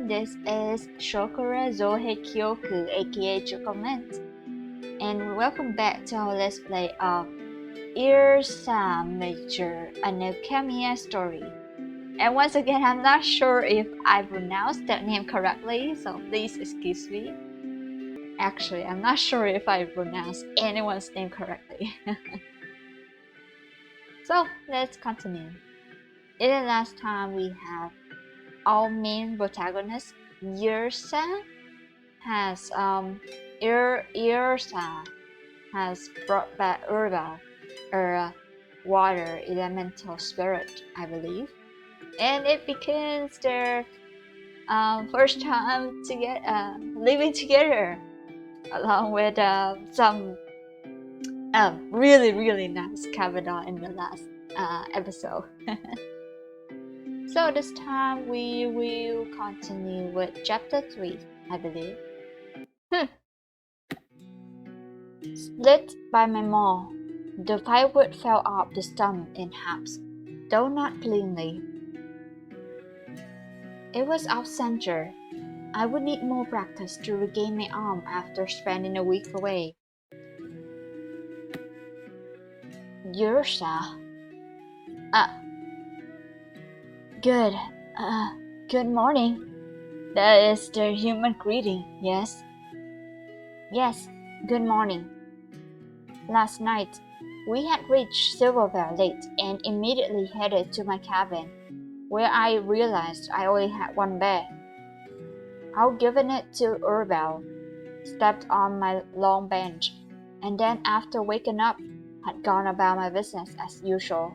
this is Shokora Zouheikyoku aka Chocomint, and welcome back to our Let's Play of Yrsa Major, an Elchemia Story. And once again, I'm not sure if I pronounced that name correctly, so please excuse me. Actually, I'm not sure if I pronounced anyone's name correctly. So, let's continue. In the last time, we have our main protagonist, Yrsa, Yrsa has brought back Urba, a water elemental spirit, I believe, and it begins their first time to get living together, along with some really nice caviar in the last episode. So this time we will continue with chapter 3, I believe. Split by my maw, the firewood fell off the stump in halves, though not cleanly. It was off-center. I would need more practice to regain my arm after spending a week away. Yrsa. Good morning. That is the human greeting, yes? Yes, good morning. Last night, we had reached Silvervale late and immediately headed to my cabin, where I realized I only had one bed. I'd given it to Urbel, stepped on my long bench, and then after waking up, had gone about my business as usual,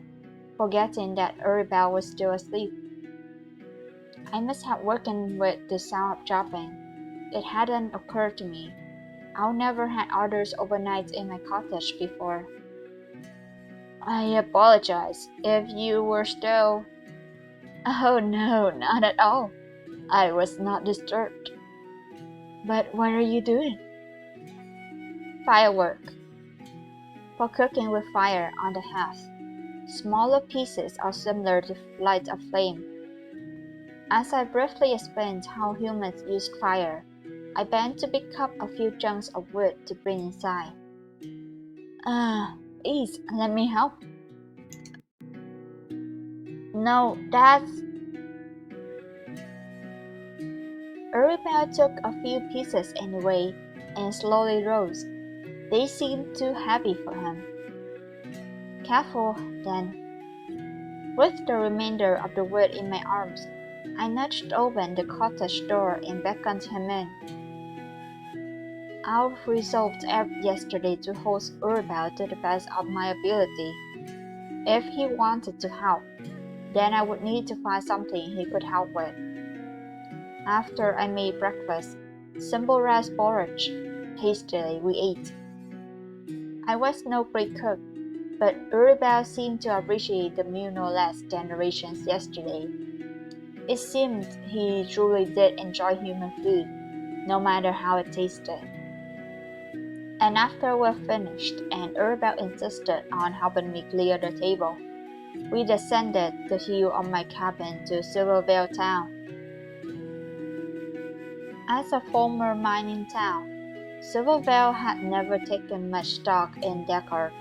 forgetting that Urbel was still asleep. I must have woken with the sound of chopping. It hadn't occurred to me. I've never had others overnight in my cottage before. I apologize if you were still... Oh no, not at all. I was not disturbed. But what are you doing? Firework. For cooking with fire on the hearth. Smaller pieces are similar to light a flame. As I briefly explained how humans used fire, I bent to pick up a few chunks of wood to bring inside. Please, let me help. No, that's... Uribel took a few pieces anyway and slowly rose. They seemed too heavy for him. Careful, then. With the remainder of the wood in my arms, I nudged open the cottage door and beckoned him in. I resolved yesterday to host Uribel to the best of my ability. If he wanted to help, then I would need to find something he could help with. After I made breakfast, simple rice porridge, hastily we ate. I was no great cook, but Uribel seemed to appreciate the meal no less than the rations yesterday. It seemed he truly did enjoy human food, no matter how it tasted. And after we're finished and Uribel insisted on helping me clear the table, we descended the hill of my cabin to Silvervale town. As a former mining town, Silvervale had never taken much stock in decor.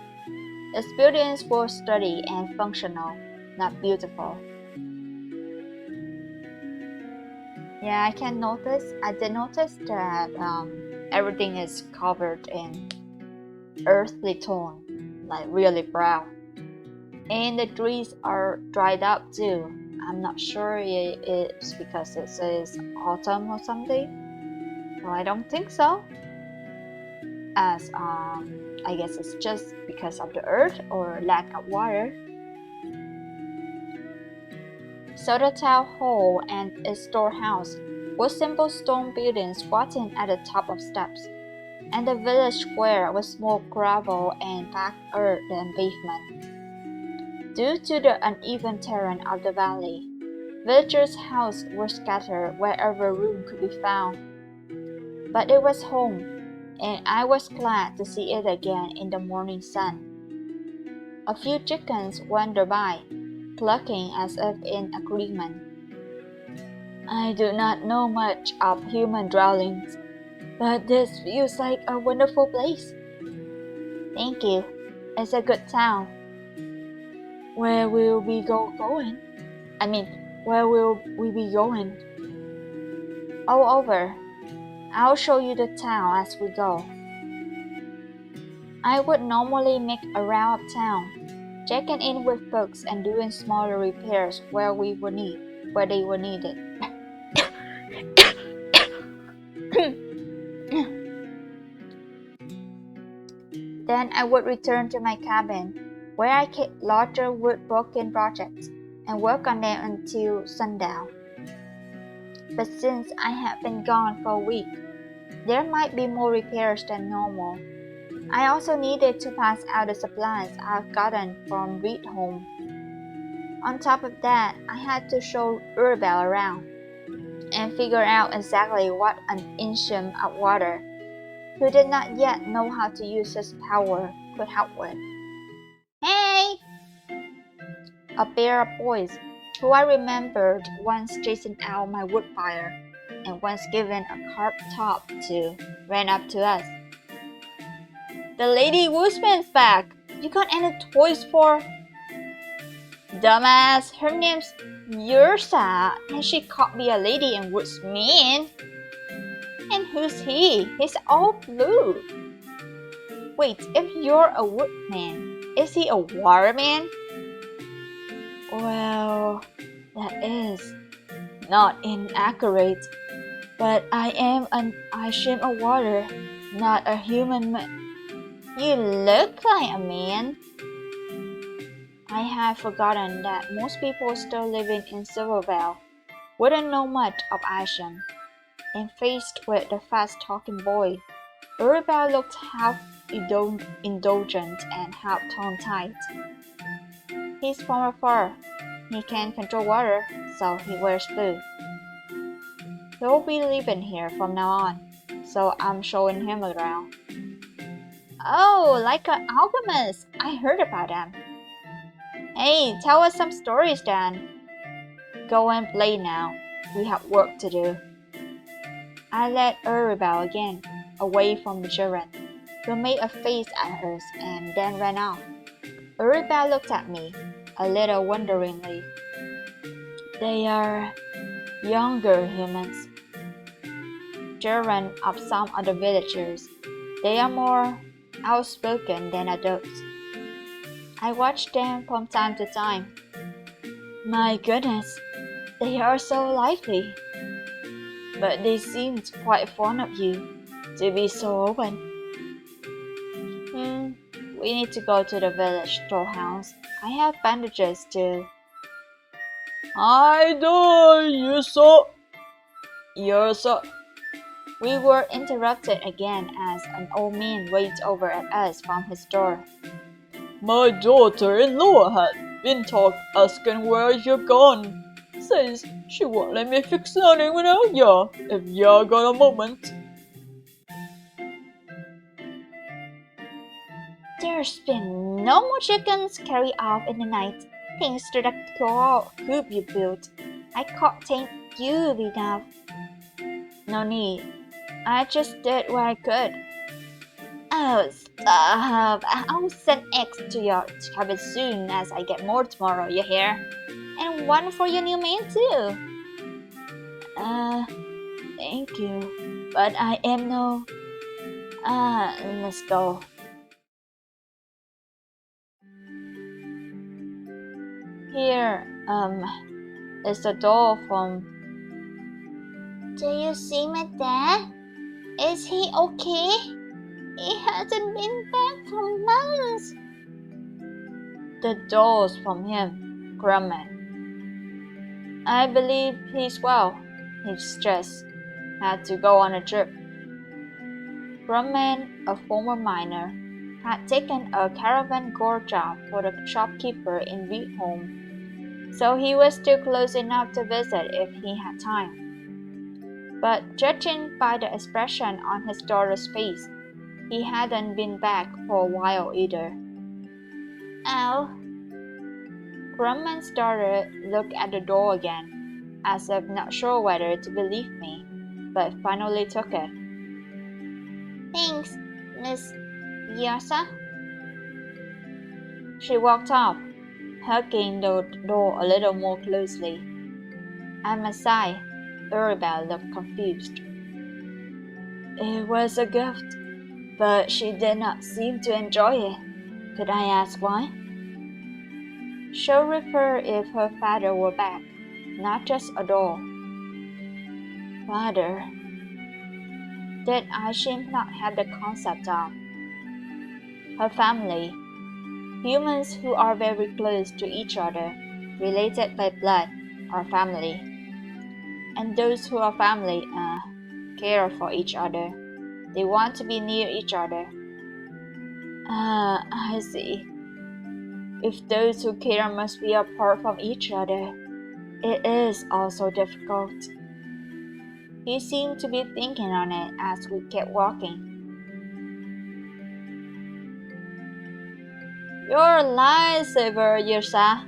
Its buildings were sturdy and functional, not beautiful. Yeah, I did notice that everything is covered in earthly tone, like really brown. And the trees are dried up too. I'm not sure it's because it says autumn or something. Well, I don't think so. As I guess it's just because of the earth or lack of water. So the town hall and its storehouse were simple stone buildings squatting at the top of steps, and the village square was more gravel and packed earth than pavement. Due to the uneven terrain of the valley, villagers' houses were scattered wherever room could be found. But it was home, and I was glad to see it again in the morning sun. A few chickens wandered by, clucking as if in agreement. I do not know much of human dwellings, but this feels like a wonderful place. Thank you. It's a good town. Where will we going? Where will we be going? All over. I'll show you the town as we go. I would normally make a round of town, checking in with folks and doing smaller repairs where they were needed. Then I would return to my cabin, where I kept larger woodworking projects and work on them until sundown. But since I have been gone for a week, there might be more repairs than normal. I also needed to pass out the supplies I've gotten from Reed home. On top of that, I had to show Urbel around and figure out exactly what an ancient of water, who did not yet know how to use his power, could help with. Hey! A pair of boys, who I remembered once chasing out my wood fire and once given a carved top to, ran up to us. The Lady Woodsman's back! You got any toys for? Dumbass, her name's Yrsa, and she can't be a lady in Woodsman. And who's he? He's all blue. Wait, if you're a woodman, is he a waterman? Well, that is not inaccurate, but I am an Ishim of water, not a human man. You look like a man. I had forgotten that most people still living in Silvervale wouldn't know much of Isham. And faced with the fast-talking boy, Uribel looked half indulgent and half tongue-tied. He's from afar. He can control water, so he wears blue. He'll be living here from now on, so I'm showing him around. Oh, like an alchemist! I heard about them. Hey, tell us some stories then. Go and play now. We have work to do. I led Uribel again, away from the children, who made a face at us and then ran off. Uribel looked at me, a little wonderingly. They are younger humans. Children of some other villagers. They are more outspoken than adults. I watch them from time to time. My goodness, they are so lively. But they seemed quite fond of you, to be so open. We need to go to the village storehouse. I have bandages too. I do, Yrsa. We were interrupted again as an old man waved over at us from his door. My daughter-in-law had been asking where you're gone. Says she won't let me fix nothing without ya, if ya got a moment. There's been no more chickens carried off in the night, thanks to the claw coop you built. I can't thank you enough. No need. I just did what I could. Oh, stop. I'll send eggs to your cabin soon as I get more tomorrow, you hear? And one for your new man too. Thank you. But I am no... let's go. Here, is the door from... Do you see my dad? Is he okay? He hasn't been back for months. The door's from him, Grumman. I believe he's well. He's just had to go on a trip. Grumman, a former miner, had taken a caravan gourd job for the shopkeeper in Reed home, so he was still close enough to visit if he had time. But judging by the expression on his daughter's face, he hadn't been back for a while either. Oh. Grumman's daughter looked at the door again. as if not sure whether to believe me, but finally took it. Thanks, Miss Yrsa. She walked off, hugging the door a little more closely. At my side, Yrsa looked confused. It was a gift, but she did not seem to enjoy it. Could I ask why? She'll refer if her father were back, not just a doll. Father. Did Aishin not have the concept of her family? Humans who are very close to each other, related by blood, are family. And those who are family care for each other. They want to be near each other. I see. If those who care must be apart from each other, it is also difficult. He seemed to be thinking on it as we kept walking. You're a lifesaver, Yrsa.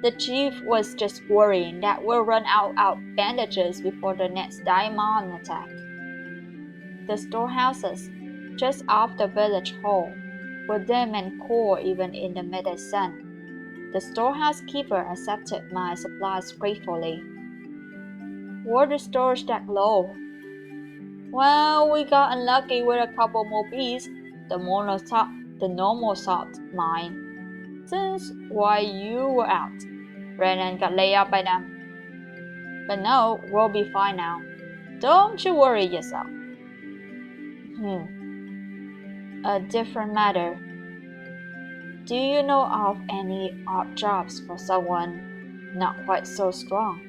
The chief was just worrying that we'll run out of bandages before the next diamond attack. The storehouses, just off the village hall, were dim and cool even in the midday sun. The storehouse keeper accepted my supplies gratefully. Were the stores that low? Well, we got unlucky with a couple more bees, the normal salt mine. Since while you were out, Brennan got laid up by them. But no, we'll be fine now. Don't you worry yourself. A different matter. Do you know of any odd jobs for someone not quite so strong?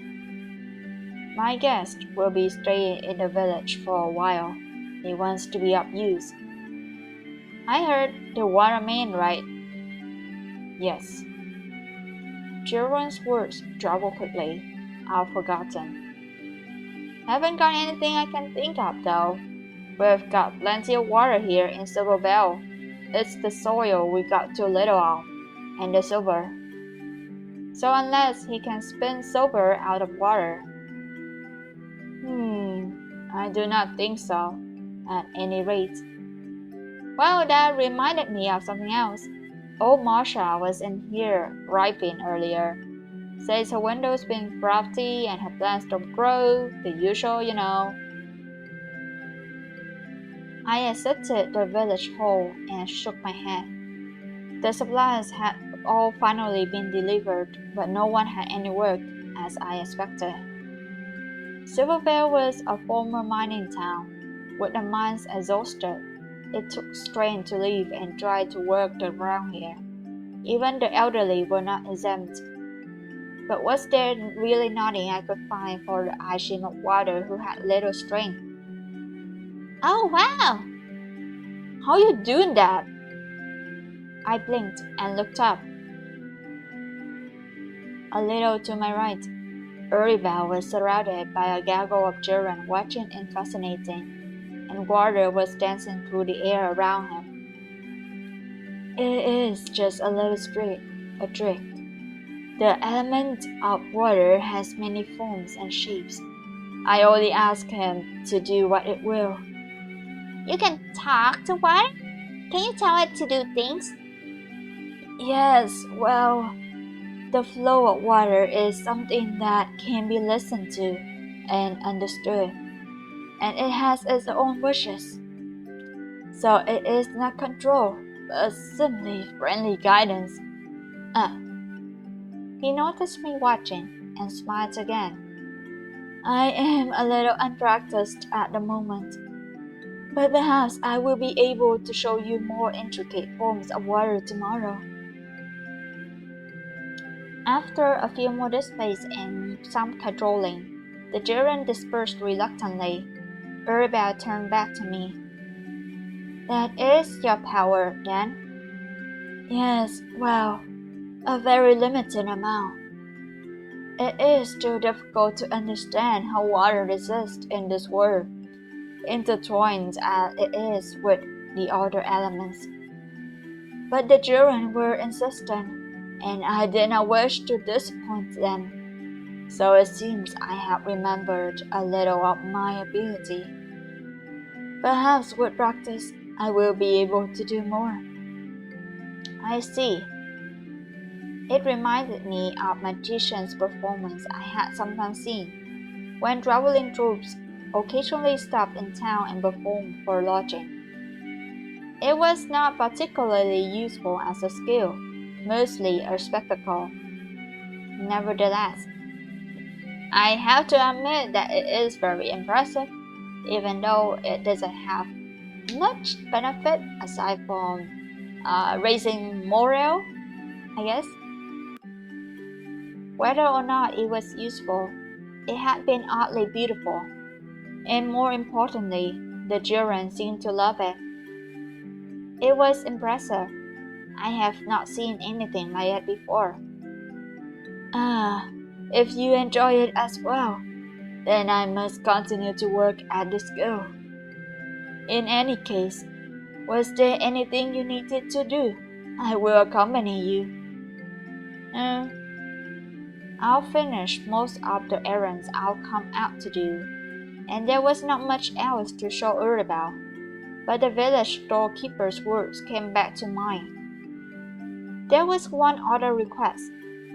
My guest will be staying in the village for a while. He wants to be of use. I heard the waterman, right? Yes. Jiren's words traveled quickly. I've forgotten. Haven't got anything I can think of, though. We've got plenty of water here in Silver Bell. It's the soil we got too little of, and the silver. So unless he can spin silver out of water. I do not think so, at any rate. Well, that reminded me of something else. Old Marsha was in here riping earlier. Says her window's been frosty and her plants don't grow, the usual, you know. I exited the village hall and shook my head. The supplies had all finally been delivered, but no one had any work, as I expected. Silvervale was a former mining town. With the mines exhausted, it took strength to live and try to work the ground here. Even the elderly were not exempt. But was there really nothing I could find for the Aishin of water who had little strength? Oh wow! How you doing that? I blinked and looked up. A little to my right, Yrsa was surrounded by a gaggle of children watching and fascinating, and water was dancing through the air around him. It is just a little drift. The element of water has many forms and shapes. I only ask him to do what it will. You can talk to water? Can you tell it to do things? Yes, well, the flow of water is something that can be listened to and understood, and it has its own wishes. So it is not control, but simply friendly guidance. He noticed me watching and smiled again. I am a little unpracticed at the moment, but perhaps I will be able to show you more intricate forms of water tomorrow. After a few more displays and some cajoling, the children dispersed reluctantly. Yrsa turned back to me. That is your power, then? Yes, well, a very limited amount. It is too difficult to understand how water exists in this world, intertwined as it is with the other elements. But the children were insistent, and I did not wish to disappoint them. so it seems I have remembered a little of my ability. Perhaps with practice, I will be able to do more. I see. It reminded me of magician's performance I had sometimes seen, when traveling troops occasionally stopped in town and performed for lodging. It was not particularly useful as a skill, mostly a spectacle. Nevertheless, I have to admit that it is very impressive, even though it doesn't have much benefit aside from raising morale, I guess. Whether or not it was useful, it had been oddly beautiful, and more importantly, the children seemed to love it. It was impressive. I have not seen anything like it before. Ah, if you enjoy it as well, then I must continue to work at the skill. In any case, was there anything you needed to do? I will accompany you. Uh, I'll finish most of the errands I'll come out to do, and there was not much else to show her about. But the village storekeeper's words came back to mind. There was one other request,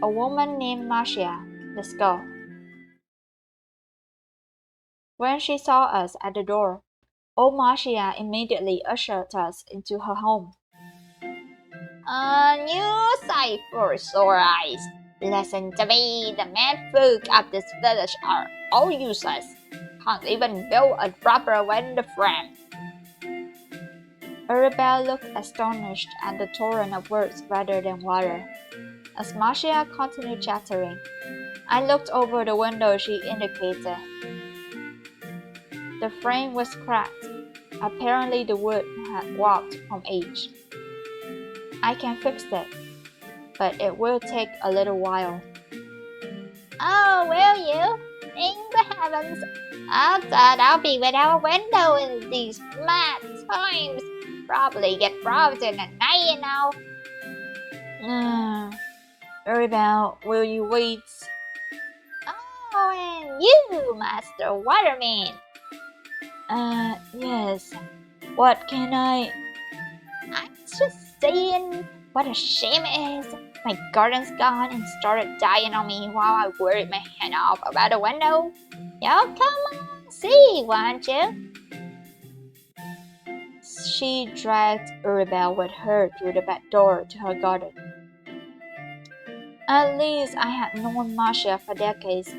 a woman named Marcia, the scout. When she saw us at the door, old Marcia immediately ushered us into her home. A new sight for sore eyes. Listen to me, the men folk of this village are all useless. Can't even build a proper window frame. Arabelle looked astonished at the torrent of words rather than water. As Marcia continued chattering, I looked over the window she indicated. The frame was cracked. Apparently the wood had warped from age. I can fix it, but it will take a little while. Oh, will you? Thank the heavens! I thought I'll be without a window in these mad times. Probably get frozen at night, you know. Arabelle, will you wait? Oh, and you, Master Waterman. Yes. What can I... I'm just saying what a shame it is. My garden's gone and started dying on me while I worried my head off about the window. Y'all come on, see, won't you? She dragged Arabelle with her through the back door to her garden. At least I had known Marcia for decades,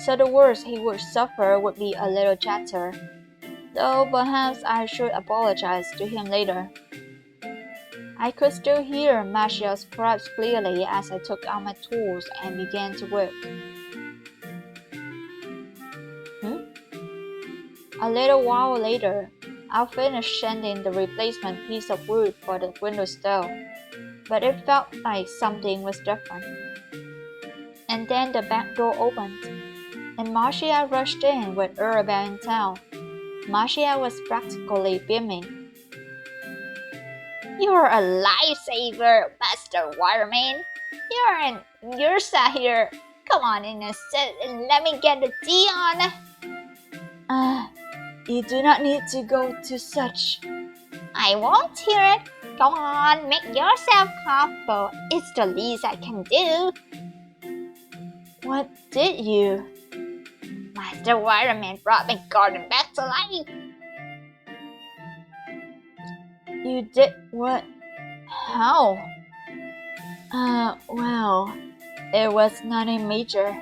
so the worst he would suffer would be a little chatter, though perhaps I should apologize to him later. I could still hear Marcia's cries clearly as I took out my tools and began to work. A little while later, I finished sanding the replacement piece of wood for the windowsill, but it felt like something was different. And then the back door opened, and Marcia rushed in with Arabelle in tow. Marcia was practically beaming. You're a lifesaver, Master Waterman. You're an Yrsa here. Come on in and sit and let me get the tea on. You do not need to go to such... I won't hear it. Go on, make yourself comfortable. It's the least I can do. What did you? Master Waterman brought my garden back to life. You did what? How? Well, it was nothing major.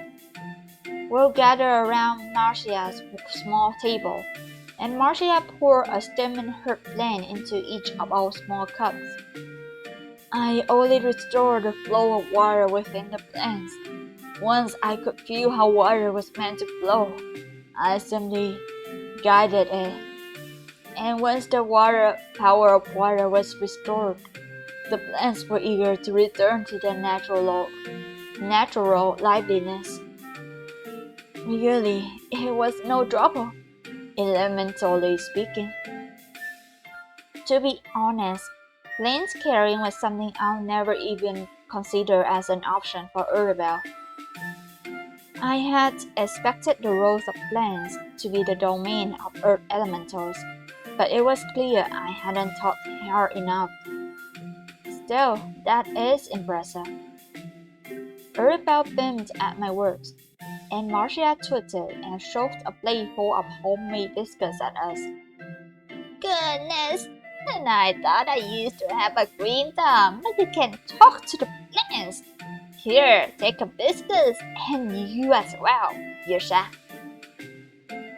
We'll gather around Marcia's small table, and Marcia poured a steaming herb blend into each of our small cups. I only restored the flow of water within the plants. Once I could feel how water was meant to flow, I simply guided it. And once the power of water was restored, the plants were eager to return to their natural liveliness. Really, it was no trouble, elementally speaking. To be honest, plant caring was something I'll never even consider as an option for Arabelle. I had expected the rows of plants to be the domain of earth elementals, but it was clear I hadn't thought hard enough. Still, that is impressive. Arabelle beamed at my words, and Marcia twittered and shoved a plate full of homemade biscuits at us. Goodness! And I thought I used to have a green thumb, but you can talk to the plants. Here, take a biscuit, and you as well, Yrsa.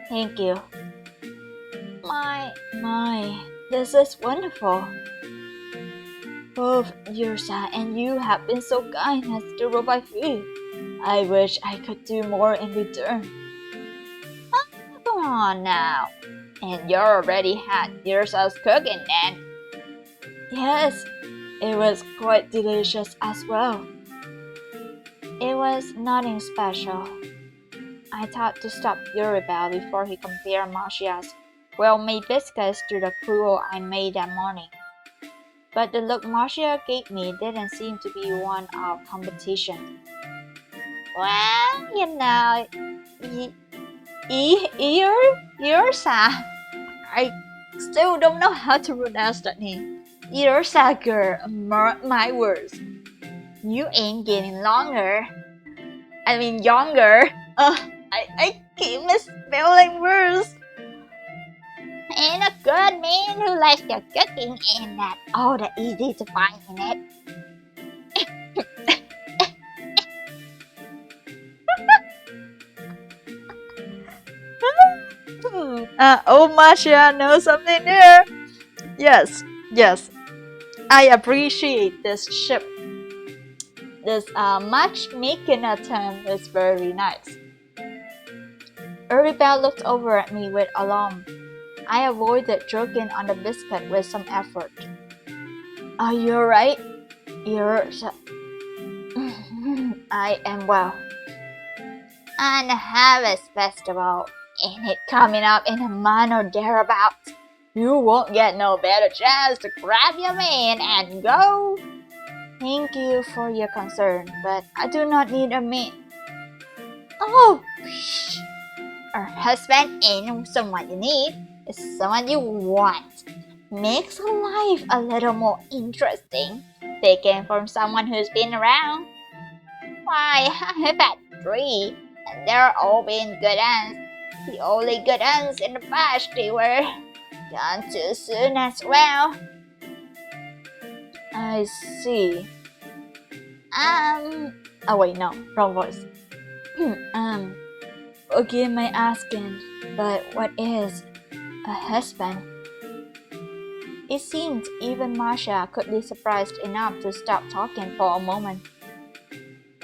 Thank you. My, this is wonderful. Both Yrsa and you have been so kind as to provide food. I wish I could do more in return. Come on now. And you already had Yrsa's cooking then? Yes, it was quite delicious as well. It was nothing special. I thought to stop Arabelle before he compared Marcia's well-made biscuits to the gruel I made that morning. But the look Marcia gave me didn't seem to be one of competition. Well, you know, Yrsa. I still don't know how to pronounce that name. Yrsa, girl, my words. You ain't getting longer. I mean younger. I keep misspelling words. And a good man who likes your cooking ain't that all that easy to find in it. Marcia knows something there. Yes. I appreciate this ship. This matchmaking attempt is very nice. Arabelle looked over at me with alarm. I avoided choking on the biscuit with some effort. Are you alright? I am well. On the Harvest Festival, ain't it coming up in a month or thereabouts? You won't get no better chance to grab your man and go. Thank you for your concern, but I do not need a man. Oh, shh. Her husband ain't someone you need, it's someone you want. Makes life a little more interesting, taken from someone who's been around. Why, I've had 3, and they're all been good uns. The only good uns in the batch they were gone too soon as well. I see. Oh wait, no, wrong voice. Forgive my asking, but what is a husband? It seemed even Marcia could be surprised enough to stop talking for a moment.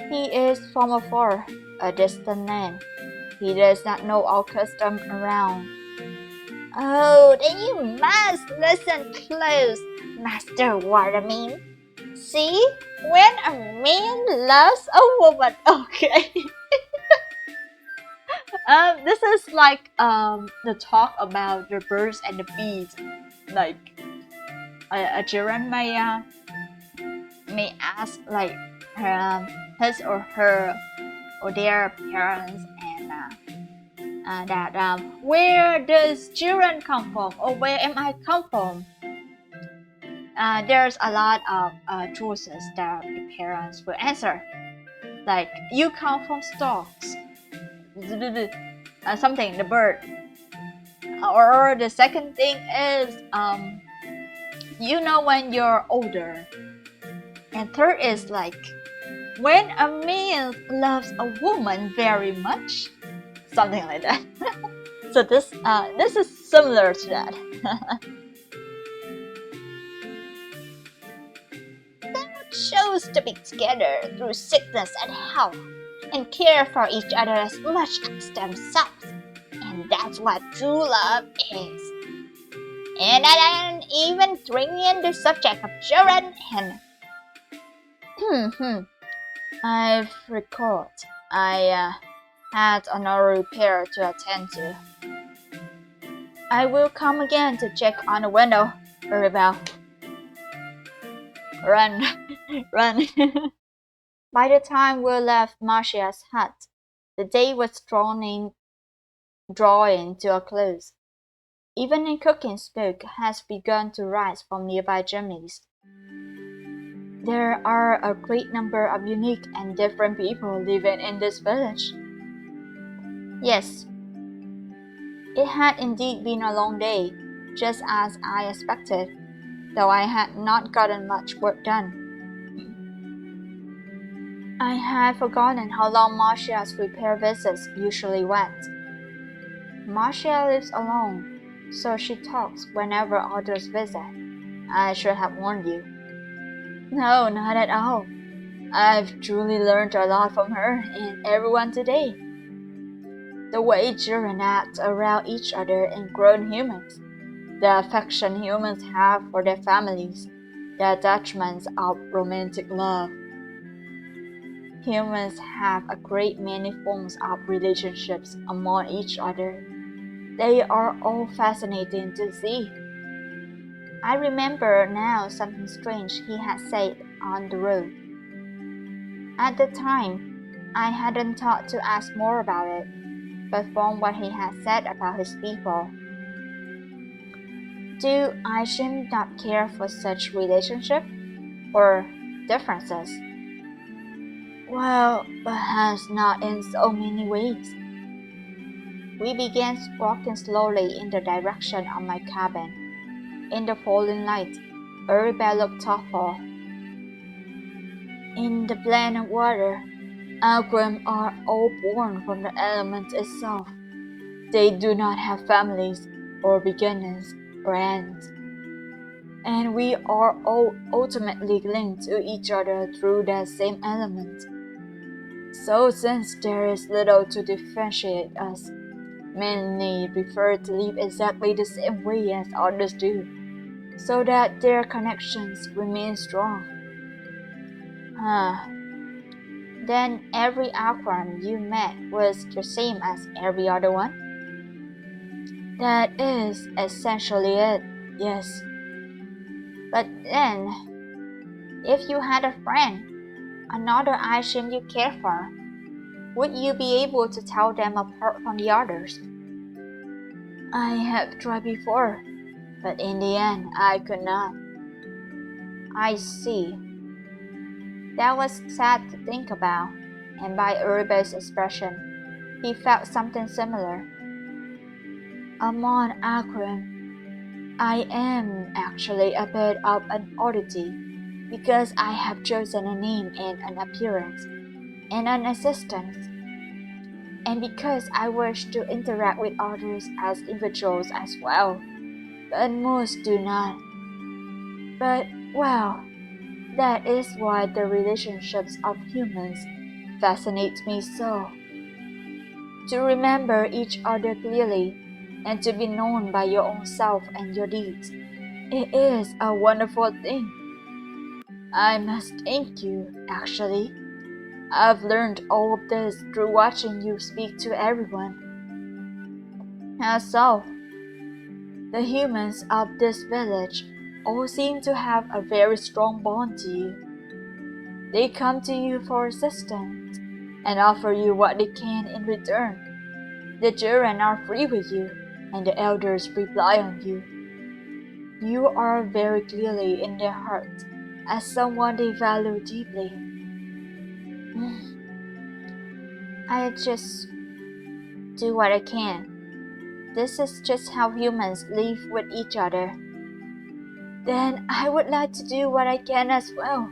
He is from afar, a distant land. He does not know our custom around. Oh, then you must listen close, Master Waterman. See, when a man loves a woman, okay. This is like the talk about the birds and the bees. Like a children may ask like his or her or their parents and that where does children come from or where am I come from? There's a lot of choices that the parents will answer. Like you come from storks. Something the bird. Or the second thing is you know when you're older. And third is like when a man loves a woman very much, something like that. So this is similar to that. They chose to be together through sickness and health, and care for each other as much as themselves, and that's what true love is. And I don't even bring in the subject of children and I've recalled I had another repair to attend to. I will come again to check on the window, Arabelle. Run, run. By the time we left Marcia's hut, The day was drawing to a close. Evening cooking smoke has begun to rise from nearby chimneys. There are a great number of unique and different people living in this village. Yes, it had indeed been a long day, just as I expected, though I had not gotten much work done. I had forgotten how long Marcia's repair visits usually went. Marcia lives alone, so she talks whenever others visit. I should have warned you. No, not at all. I've truly learned a lot from her and everyone today. The way children act around each other and grown humans, the affection humans have for their families, the attachments of romantic love. Humans have a great many forms of relationships among each other. They are all fascinating to see. I remember now something strange he had said on the road. At the time, I hadn't thought to ask more about it, but from what he had said about his people, do Ishim not care for such relationship or differences? Well, perhaps not in so many ways. We began walking slowly in the direction of my cabin. In the falling light, Yrsa looked thoughtful. In the plane of water, alchemists are all born from the element itself. They do not have families, or beginnings, or ends. And we are all ultimately linked to each other through that same element. So since there is little to differentiate us, many prefer to live exactly the same way as others do, so that their connections remain strong. Then every outcome you met was the same as every other one? That is essentially it, yes. But then, if you had a friend, another Ishim you care for, would you be able to tell them apart from the others? I have tried before, but in the end I could not. I see. That was sad to think about, and by Yrsa's expression, he felt something similar. Among Akram, I am actually a bit of an oddity, because I have chosen a name and an appearance, and an existence, and because I wish to interact with others as individuals as well, but most do not. But, well, that is why the relationships of humans fascinate me so. To remember each other clearly, and to be known by your own self and your deeds, it is a wonderful thing. I must thank you, actually. I've learned all of this through watching you speak to everyone. How so? The humans of this village all seem to have a very strong bond to you. They come to you for assistance and offer you what they can in return. The children are free with you, and the elders rely on you. You are very clearly in their hearts as someone they value deeply. I just do what I can. This is just how humans live with each other. Then I would like to do what I can as well.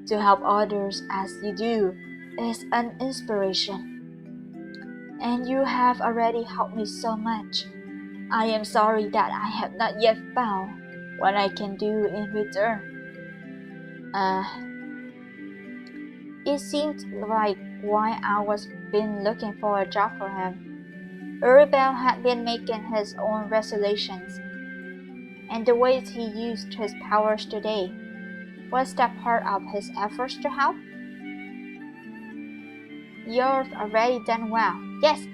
To help others as you do is an inspiration. And you have already helped me so much. I am sorry that I have not yet found what I can do in return. It seemed like while I was been looking for a job for him, Yrsa had been making his own resolutions, and the ways he used his powers today, was that part of his efforts to help? You've already done well. Yes,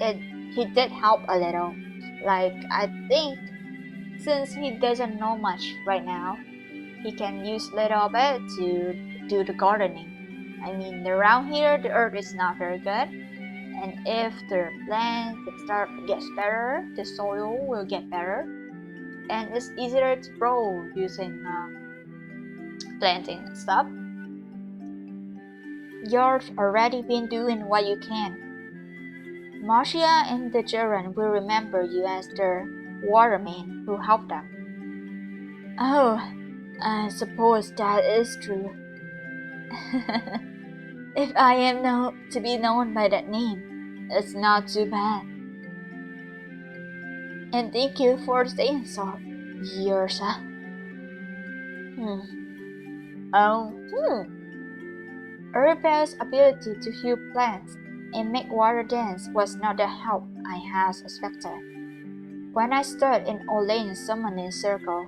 he did help a little. Like, I think, since he doesn't know much right now, he can use little bit to do the gardening. I mean, around here, the earth is not very good, And if the plant gets better, the soil will get better, and it's easier to grow using planting stuff. You've already been doing what you can. Marcia and the children will remember you as the waterman who helped them. Oh, I suppose that is true. If I am to be known by that name, it's not too bad. And thank you for saying so, Yrsa. Uribel's ability to heal plants and make water dance was not the help I had expected when I stood in Olane's summoning circle.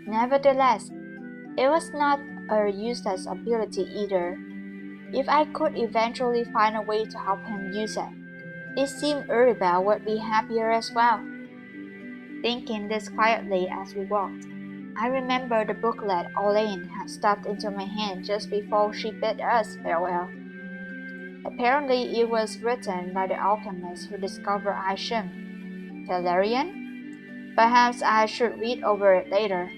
Nevertheless, it was not a useless ability either. If I could eventually find a way to help him use it, it seemed Uribel would be happier as well. Thinking this quietly as we walked, I remember the booklet Olane had stuffed into my hand just before she bid us farewell. Apparently it was written by the alchemist who discovered Isham. Valerian? Perhaps I should read over it later.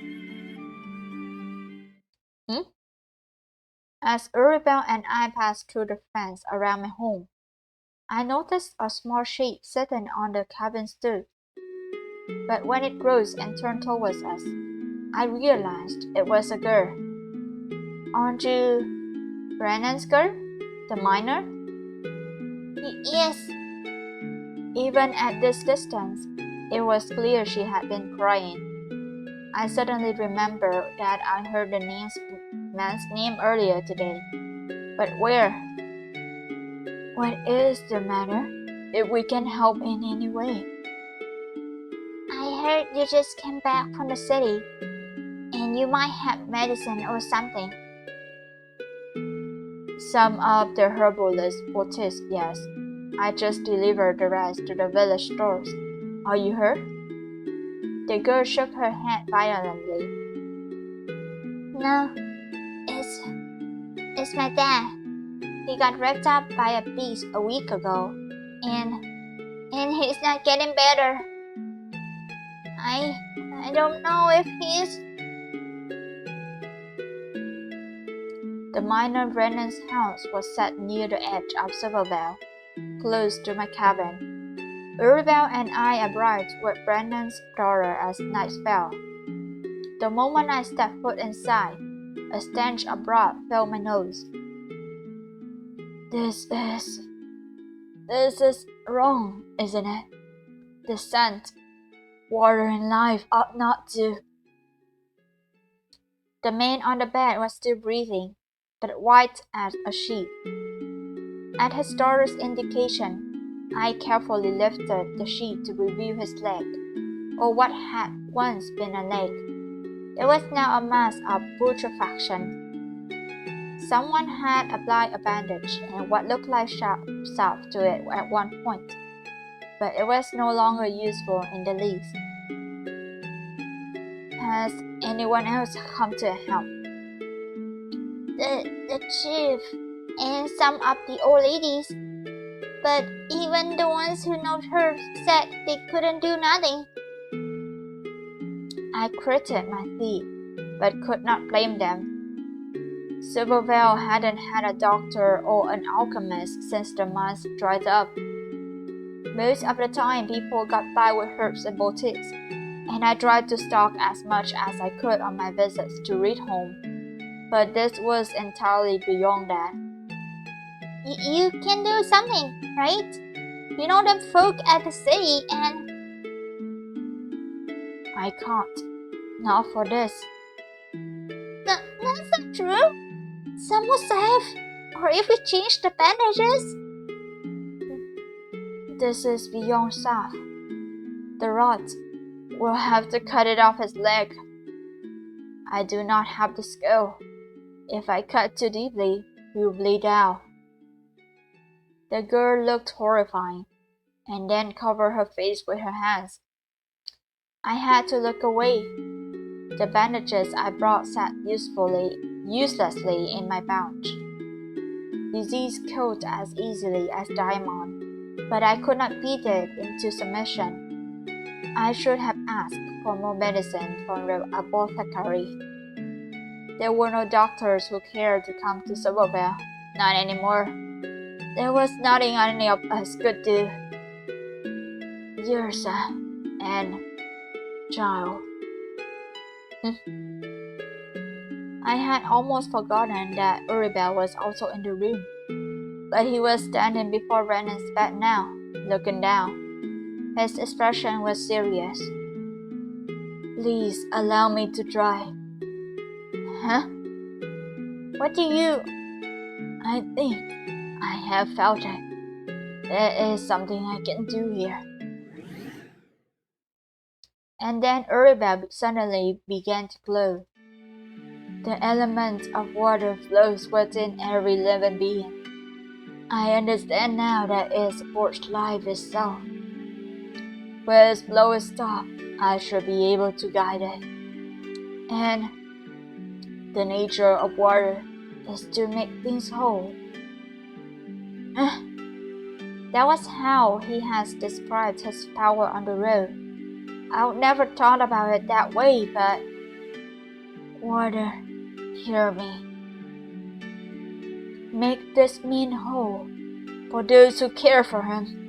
As Uribel and I passed through the fence around my home, I noticed a small shape sitting on the cabin stoop. But when it rose and turned towards us, I realized it was a girl. Aren't you Brennan's girl? The miner? Yes. Even at this distance, it was clear she had been crying. I suddenly remembered that I heard the man's name earlier today. But where? What is the matter? If we can help in any way. I heard you just came back from the city, and you might have medicine or something. Some of the herbalist boutiques, yes. I just delivered the rest to the village stores. Are you hurt? The girl shook her head violently. No, it's my dad. He got ripped up by a beast a week ago, and he's not getting better. I don't know if he's... The miner Brennan's house was set near the edge of Silvervale, close to my cabin. Uribel and I arrived with Brennan's daughter as night fell. The moment I stepped foot inside, a stench of blood filled my nose. This is wrong, isn't it? The scent, water and life ought not to... The man on the bed was still breathing, but white as a sheet. At his daughter's indication, I carefully lifted the sheet to reveal his leg, or what had once been a leg. It was now a mass of putrefaction. Someone had applied a bandage and what looked like salve to it at one point, but it was no longer useful in the least. Has anyone else come to help? The chief and some of the old ladies, but even the ones who know her said they couldn't do nothing. I gritted my teeth, but could not blame them. Silvervale hadn't had a doctor or an alchemist since the mines dried up. Most of the time people got by with herbs and boutiques, and I tried to stock as much as I could on my visits to Reed home. But this was entirely beyond that. You can do something, right? You know the folk at the city and... I can't. Not for this. That's not true. Some will save. Or if we change the bandages. This is beyond salve. The rot. We'll have to cut it off his leg. I do not have the skill. If I cut too deeply, he will bleed out. The girl looked horrified, and then covered her face with her hands. I had to look away. The bandages I brought sat uselessly in my pouch. Disease killed as easily as diamond, but I could not beat it into submission. I should have asked for more medicine from the apothecary. There were no doctors who cared to come to Silvervale, not anymore. There was nothing any of us could do. Yrsa and child. I had almost forgotten that Uribel was also in the room, but he was standing before Renan's bed now, looking down. His expression was serious. Please allow me to try. Huh? What do you... I think I have felt it. There is something I can do here. And then Uribel suddenly began to glow. The element of water flows within every living being. I understand now that it supports life itself. When its flow stops, I should be able to guide it. And the nature of water is to make things whole. That was how he has described his power on the road. I've never thought about it that way, but water, hear me. Make this mean whole for those who care for him.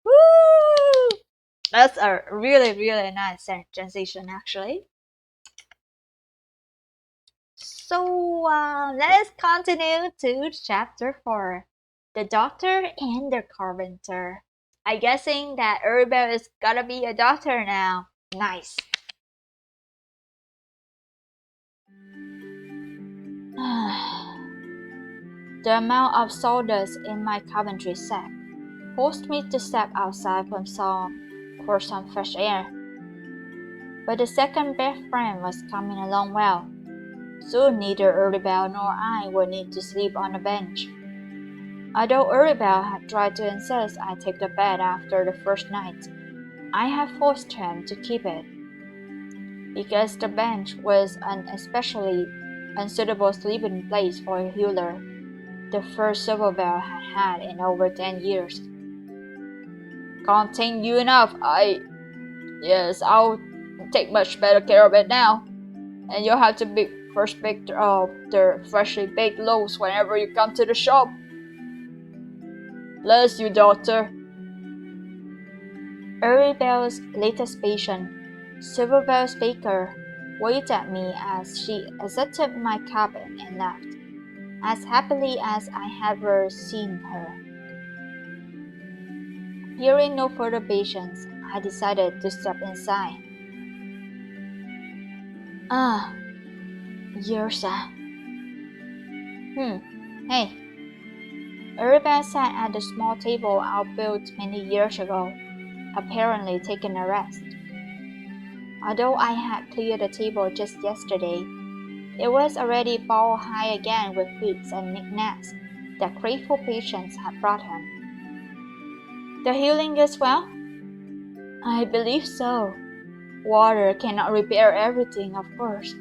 Woo! That's a really nice transition actually. So let's continue to chapter 4. The doctor and the carpenter. I'm guessing that Uribel is gonna be a doctor now. Nice. The amount of sawdust in my carpentry sack forced me to step outside for some fresh air. But the second bed frame was coming along well. Soon neither Uribel nor I would need to sleep on a bench. Although Uribel had tried to insist I take the bed after the first night, I had forced him to keep it. Because the bench was an especially unsuitable sleeping place for a healer, the first Silvervale had had in over 10 years. Can't thank you enough. Yes, I'll take much better care of it now. And you'll have to bake the freshly baked loaves whenever you come to the shop. Bless you, doctor. Uribel's latest patient, Silvervale's baker, waved at me as she exited my cabin and left, as happily as I had ever seen her. Hearing no further patients, I decided to step inside. Yrsa. Hey. Uribel sat at the small table I built many years ago, apparently taking a rest. Although I had cleared the table just yesterday, it was already ball high again with books and knickknacks that grateful patients had brought him. The healing is well? I believe so. Water cannot repair everything, of course.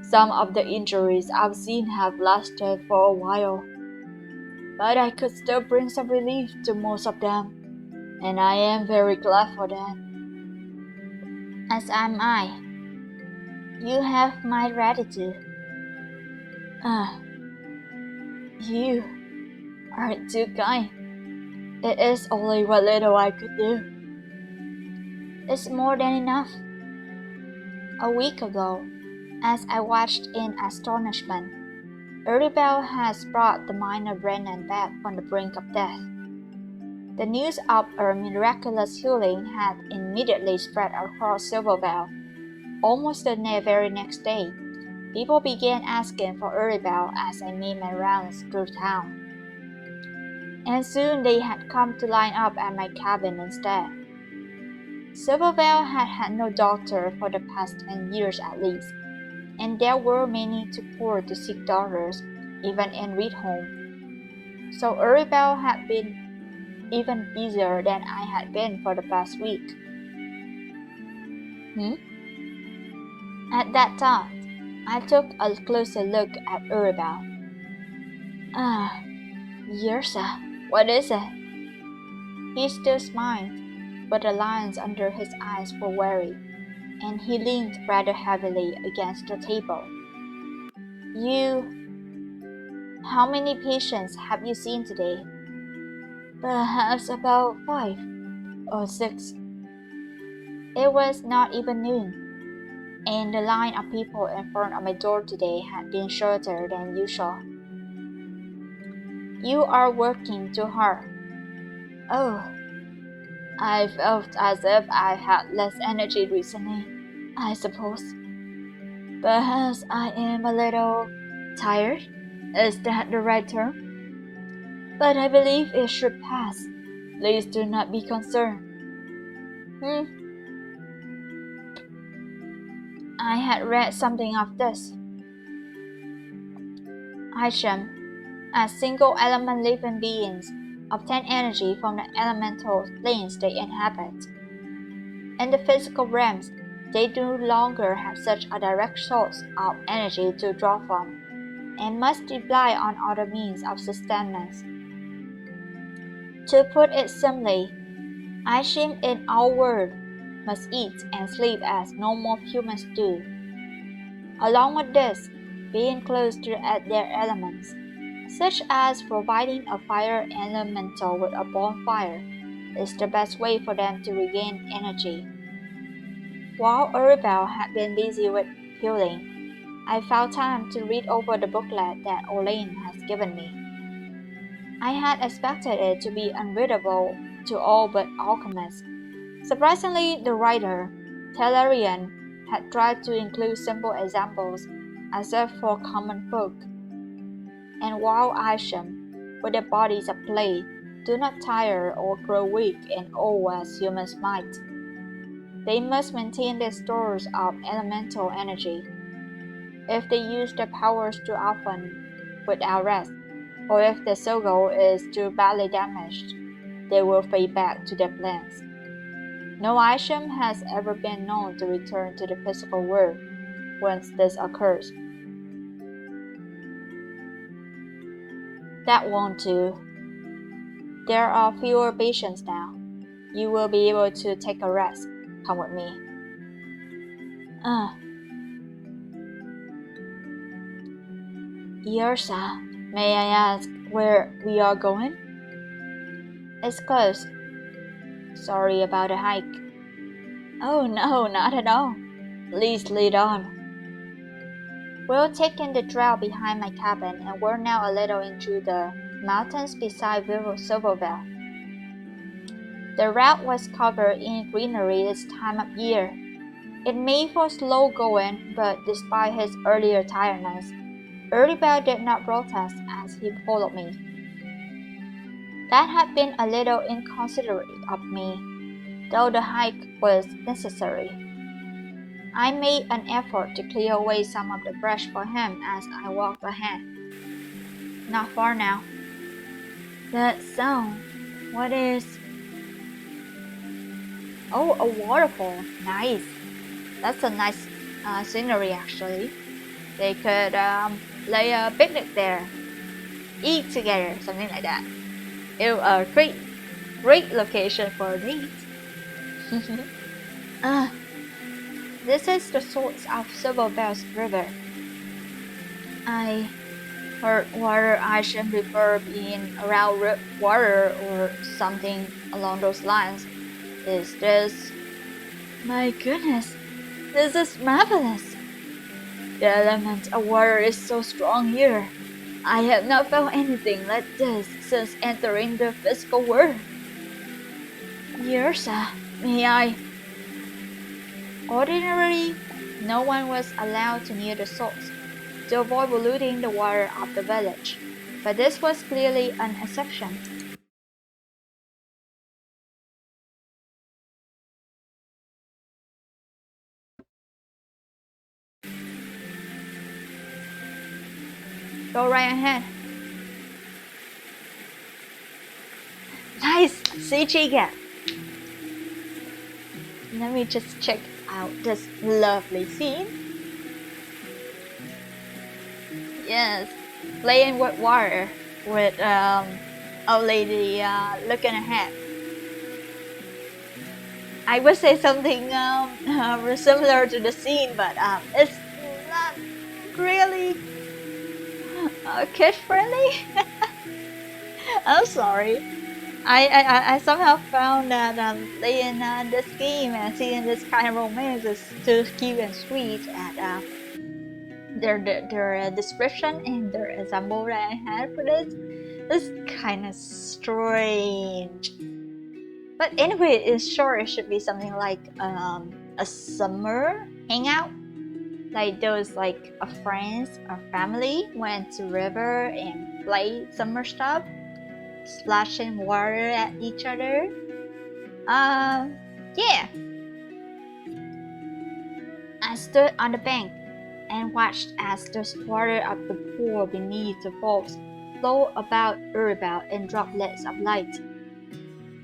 Some of the injuries I've seen have lasted for a while, but I could still bring some relief to most of them, and I am very glad for that. As am I. You have my gratitude. You are too kind. It is only what little I could do. It's more than enough. A week ago, as I watched in astonishment, Uribel has brought the minor Brennan back from the brink of death. The news of her miraculous healing had immediately spread across Silvervale. Almost the very next day, people began asking for Uribel as I made my rounds through town. And soon they had come to line up at my cabin instead. Silvervale had had no doctor for the past 10 years at least, and there were many too poor to seek doctors, even in Redholm. So Uribel had been even busier than I had been for the past week. At that thought, I took a closer look at Yrsa. Ah, Yrsa, what is it? He still smiled, but the lines under his eyes were weary, and he leaned rather heavily against the table. How many patients have you seen today? Perhaps about 5 or 6. It was not even noon, and the line of people in front of my door today had been shorter than usual. You are working too hard. Oh, I felt as if I had less energy recently, I suppose. Perhaps I am a little tired? Is that the right term? But I believe it should pass. Please do not be concerned. I had read something of this. Yrsa, as single element living beings, obtain energy from the elemental planes they inhabit. In the physical realms, they no longer have such a direct source of energy to draw from, and must rely on other means of sustenance. To put it simply, Yrsa in our world must eat and sleep as normal humans do. Along with this, being close to their elements, such as providing a fire elemental with a bonfire, is the best way for them to regain energy. While Arabelle had been busy with healing, I found time to read over the booklet that Olaine has given me. I had expected it to be unreadable to all but alchemists. Surprisingly, the writer, Tellerian, had tried to include simple examples as if for common folk. And while Isham, with their bodies of clay, do not tire or grow weak and old as humans might, they must maintain their stores of elemental energy. If they use their powers too often without rest, or if their soul is too badly damaged, they will fade back to their plans. No Isham has ever been known to return to the physical world once this occurs. That won't do. There are fewer patients now. You will be able to take a rest. Come with me. Yrsa, may I ask where we are going? It's close. Sorry about the hike. Oh no, not at all. Please lead on. We're taking the trail behind my cabin and we're now a little into the mountains beside Silvervale. The route was covered in greenery this time of year. It made for slow going, but despite his earlier tiredness, Arabelle did not protest as he followed me. That had been a little inconsiderate of me, though the hike was necessary. I made an effort to clear away some of the brush for him as I walked ahead. Not far now. That sound, what is... Oh, a waterfall. Nice. That's a nice scenery actually. They could lay a picnic there. Eat together, something like that. It was a great location for a date. This is the source of Silvervale's river. I heard water I should refer being around water or something along those lines. Is this... My goodness, this is marvelous. The element of water is so strong here. I have not felt anything like this since entering the physical world. Yrsa, may I... Ordinarily, no one was allowed to near the source to avoid polluting the water of the village, but this was clearly an exception. Go right ahead. Nice CG gap. Let me just check out this lovely scene. Yes, playing with water with a lady looking ahead. I would say something similar to the scene, but it's not really kid friendly. I'm sorry. I somehow found that playing this game and seeing this kind of romance is too cute and sweet, and their description and their example that I had for this is kind of strange. But anyway, it's sure it should be something like a summer hangout, like those like a friends or family went to river and played summer stuff, splashing water at each other. Yeah. I stood on the bank and watched as the water of the pool beneath the falls flowed about in droplets of light.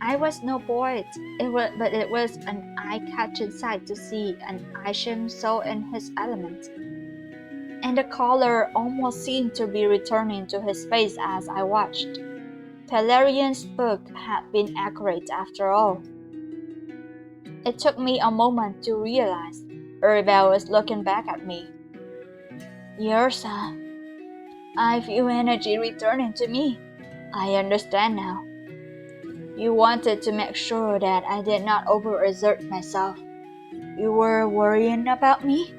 I was no poet, but it was an eye-catching sight to see an Isham so in his element, and the color almost seemed to be returning to his face as I watched. Pelarian's book had been accurate after all. It took me a moment to realize Yrsa was looking back at me. Yrsa, I feel energy returning to me. I understand now. You wanted to make sure that I did not overexert myself. You were worrying about me?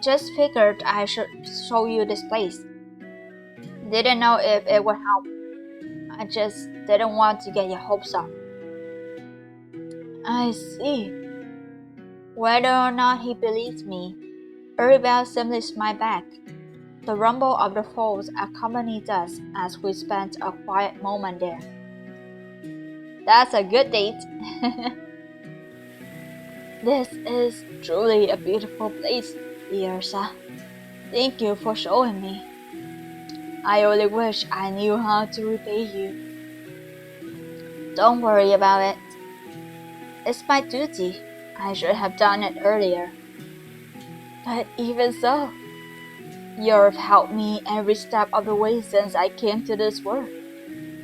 Just figured I should show you this place. Didn't know if it would help. I just didn't want to get your hopes up. I see. Whether or not he believes me, Yrsa simply smiled back. The rumble of the falls accompanied us as we spent a quiet moment there. That's a good date. This is truly a beautiful place, Yrsa. Thank you for showing me. I only wish I knew how to repay you. Don't worry about it. It's my duty. I should have done it earlier. But even so, you've helped me every step of the way since I came to this world.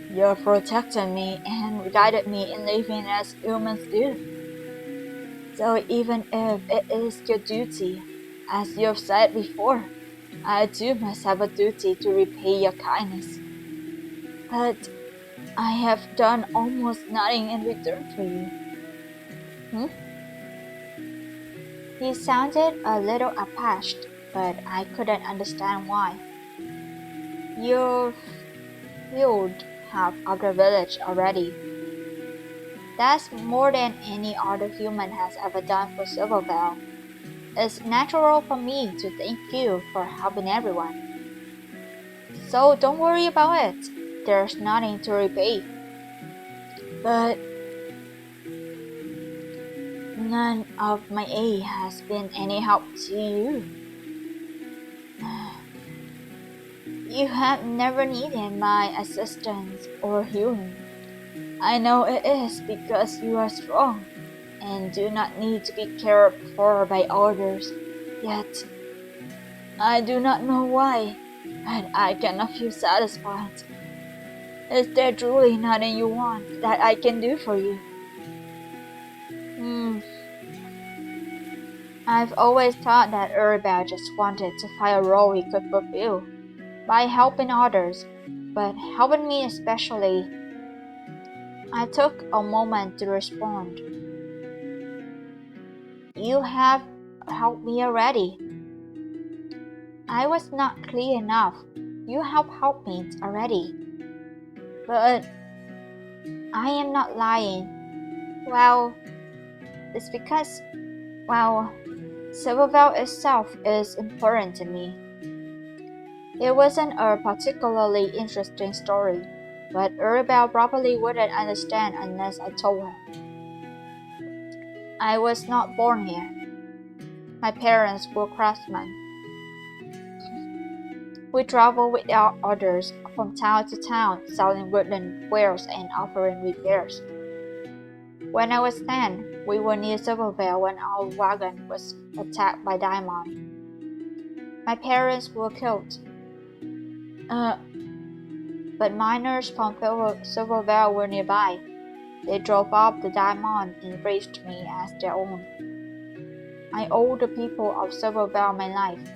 You've protected me and guided me in living as humans do. So even if it is your duty, as you've said before, I too must have a duty to repay your kindness. But I have done almost nothing in return for you. He sounded a little abashed, but I couldn't understand why. You've healed half of the village already. That's more than any other human has ever done for Silvervale. It's natural for me to thank you for helping everyone. So don't worry about it. There's nothing to repay. But none of my aid has been any help to you. You have never needed my assistance or healing. I know it is because you are strong and do not need to be cared for by others. Yet, I do not know why, but I cannot feel satisfied. Is there truly nothing you want that I can do for you? I've always thought that Yrsa just wanted to find a role he could fulfill by helping others, but helping me especially. I took a moment to respond. You have helped me already. I was not clear enough. You have helped me already. But I am not lying. Well, it's because, Silvervale itself is important to me. It wasn't a particularly interesting story, but Yrsa probably wouldn't understand unless I told her. I was not born here. My parents were craftsmen. We traveled with our others from town to town, selling wooden wares and offering repairs. When I was 10, we were near Silvervale when our wagon was attacked by Diamond. My parents were killed. But miners from Silvervale were nearby. They drove up the Diamond and raised me as their own. I owe the people of Silvervale my life.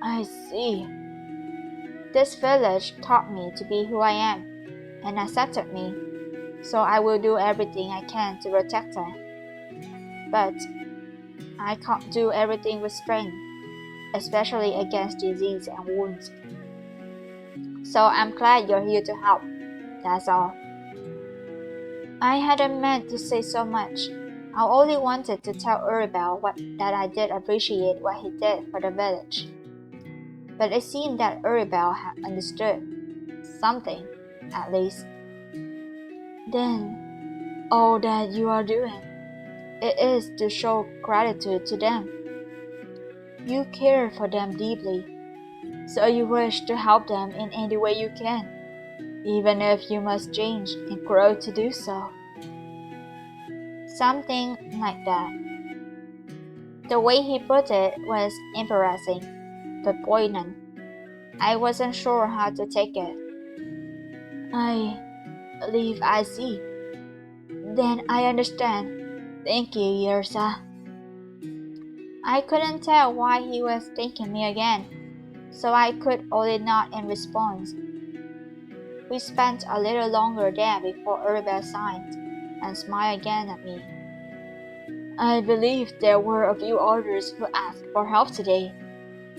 I see. This village taught me to be who I am and accepted me, so I will do everything I can to protect her. But I can't do everything with strength, especially against disease and wounds. So I'm glad you're here to help, that's all. I hadn't meant to say so much. I only wanted to tell Uribel that I did appreciate what he did for the village. But it seemed that Uribel had understood. Something, at least. Then, all that you are doing, it is to show gratitude to them. You care for them deeply, so you wish to help them in any way you can, even if you must change and grow to do so. Something like that. The way he put it was embarrassing, but poignant. I wasn't sure how to take it. I believe I see. Then I understand. Thank you, Yrsa. I couldn't tell why he was thanking me again, so I could only nod in response. We spent a little longer there before Uribel signed and smiled again at me. I believe there were a few others who asked for help today,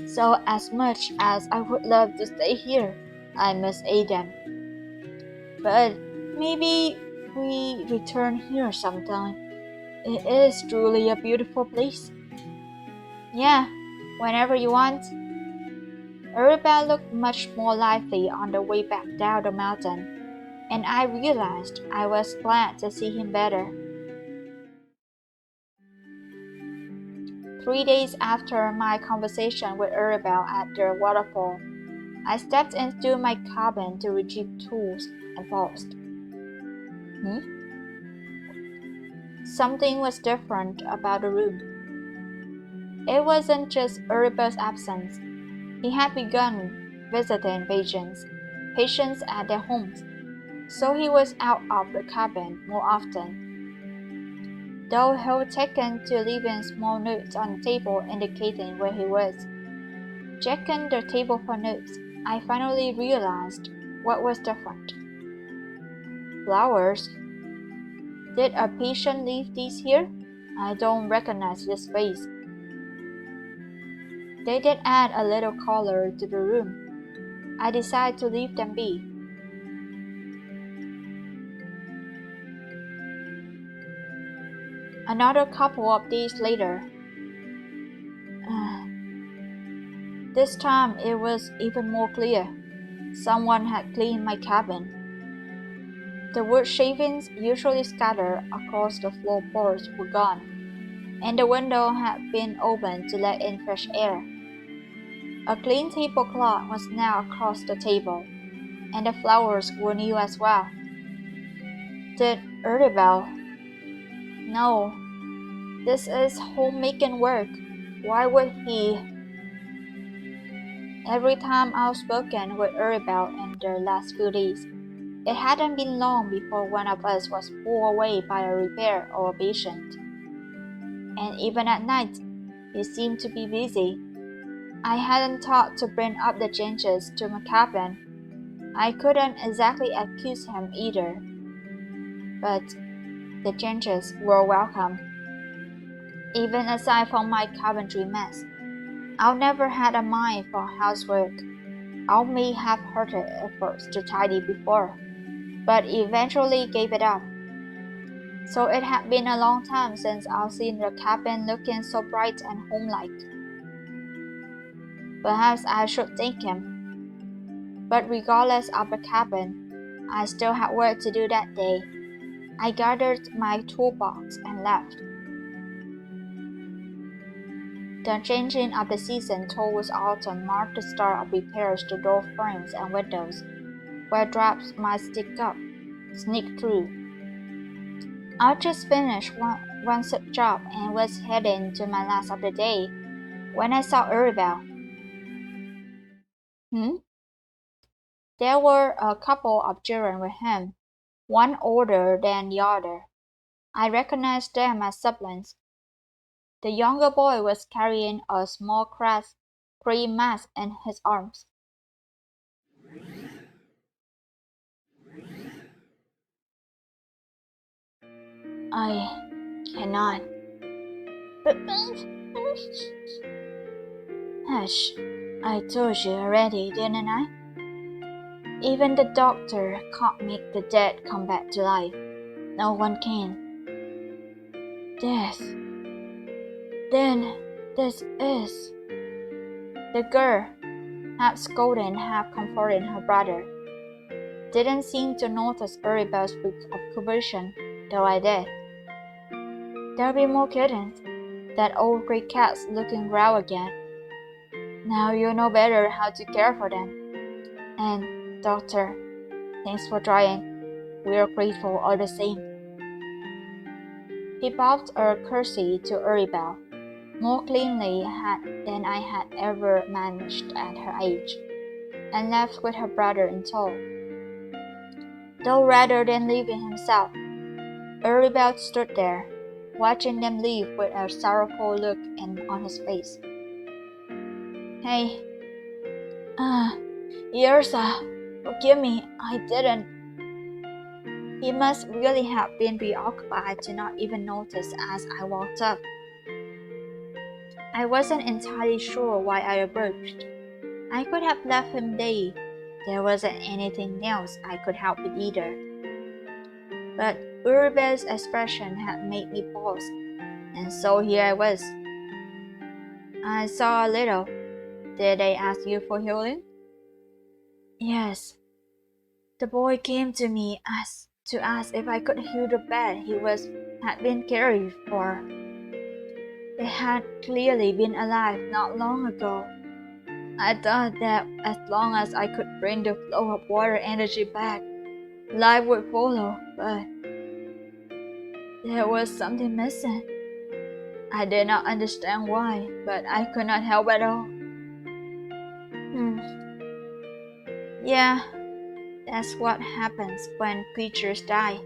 so as much as I would love to stay here, I must aid them. But maybe we return here sometime. It is truly a beautiful place. Yeah, whenever you want. Uribel looked much more lively on the way back down the mountain, and I realized I was glad to see him better. 3 days after my conversation with Uribel at the waterfall, I stepped into my cabin to retrieve tools and paused. Something was different about the room. It wasn't just Uribel's absence. He had begun visiting patients at their homes, so he was out of the cabin more often. Though he had taken to leaving small notes on the table indicating where he was. Checking the table for notes, I finally realized what was different. Flowers. Did a patient leave these here? I don't recognize this face. They did add a little color to the room. I decided to leave them be. Another couple of days later. This time it was even more clear. Someone had cleaned my cabin. The wood shavings usually scattered across the floorboards were gone, and the window had been opened to let in fresh air. A clean tablecloth was now across the table, and the flowers were new as well. Did Uribel? No. This is homemaking work. Why would he? Every time I've spoken with Uribel in the last few days, it hadn't been long before one of us was pulled away by a repair or a patient. And even at night, he seemed to be busy. I hadn't thought to bring up the changes to my cabin. I couldn't exactly accuse him either. But the changes were welcome. Even aside from my carpentry mess, I never had a mind for housework. I may have hurted efforts to tidy before, but eventually gave it up. So it had been a long time since I've seen the cabin looking so bright and homelike. Perhaps I should thank him. But regardless of the cabin, I still had work to do that day. I gathered my toolbox and left. The changing of the season towards autumn marked the start of repairs to door frames and windows, where drafts might sneak through. I just finished one such job and was heading to my last of the day when I saw Yrsa. There were a couple of children with him, one older than the other. I recognized them as siblings. The younger boy was carrying a small cream mask in his arms. I cannot. Hush, I told you already, didn't I? Even the doctor can't make the dead come back to life. No one can. Death. Then this is. The girl, half scolding, half comforting her brother, didn't seem to notice Yrsa's week of conversion, though I did. There'll be more kittens. That old gray cat's looking growl again. Now you know better how to care for them. And, doctor, thanks for trying. We're grateful all the same. He bobbed a curtsy to Yrsa, more cleanly than I had ever managed at her age, and left with her brother in tow. Though rather than leaving himself, Yrsa stood there, watching them leave with a sorrowful look on his face. Hey, Yrsa, forgive me, I didn't. He must really have been preoccupied to not even notice as I walked up. I wasn't entirely sure why I approached. I could have left him be. There wasn't anything else I could help with either. But Yrsa's expression had made me pause, and so here I was. I saw a little. Did they ask you for healing? Yes. The boy came to me to ask if I could heal the bed he had been caring for. They had clearly been alive not long ago. I thought that as long as I could bring the flow of water energy back, life would follow, but there was something missing. I did not understand why, but I could not help at all. Yeah, that's what happens when creatures die.